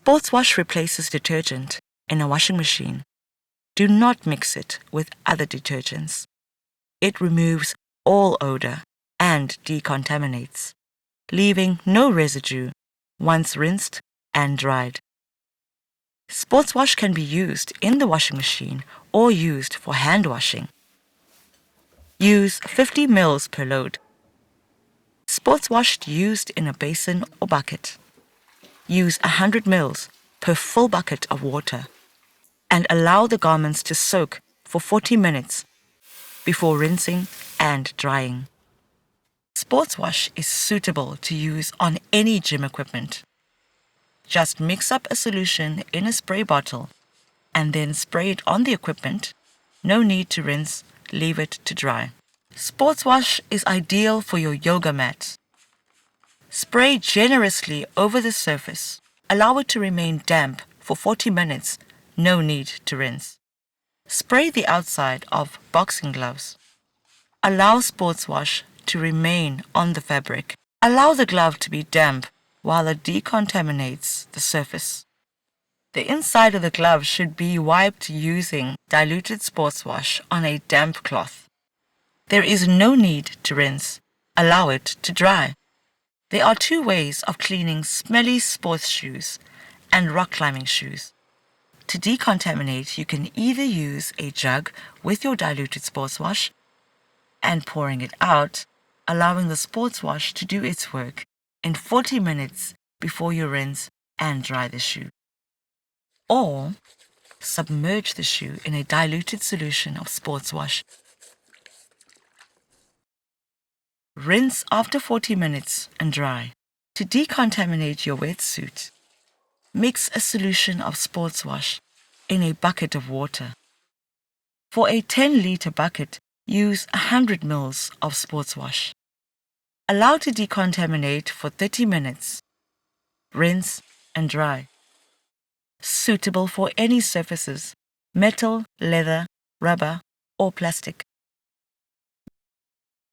Sports wash replaces detergent in a washing machine. Do not mix it with other detergents. It removes all odor and decontaminates, leaving no residue once rinsed and dried. Sports wash can be used in the washing machine or used for hand washing. Use 50 ml per load. Sports wash used in a basin or bucket. Use 100 ml per full bucket of water and allow the garments to soak for 40 minutes before rinsing and drying. Sports wash is suitable to use on any gym equipment. Just mix up a solution in a spray bottle and then spray it on the equipment. No need to rinse, leave it to dry. Sports wash is ideal for your yoga mat. Spray generously over the surface. Allow it to remain damp for 40 minutes. No need to rinse. Spray the outside of boxing gloves. Allow sports wash to remain on the fabric. Allow the glove to be damp while it decontaminates the surface. The inside of the glove should be wiped using diluted sports wash on a damp cloth. There is no need to rinse. Allow it to dry. There are two ways of cleaning smelly sports shoes and rock climbing shoes. To decontaminate, you can either use a jug with your diluted sports wash and pouring it out, allowing the sports wash to do its work in 40 minutes before you rinse and dry the shoe. Or submerge the shoe in a diluted solution of sports wash. Rinse after 40 minutes and dry. To decontaminate your wetsuit, mix a solution of sports wash in a bucket of water. For a 10-liter bucket, use 100 ml of sports wash. Allow to decontaminate for 30 minutes. Rinse and dry. Suitable for any surfaces: metal, leather, rubber, or plastic.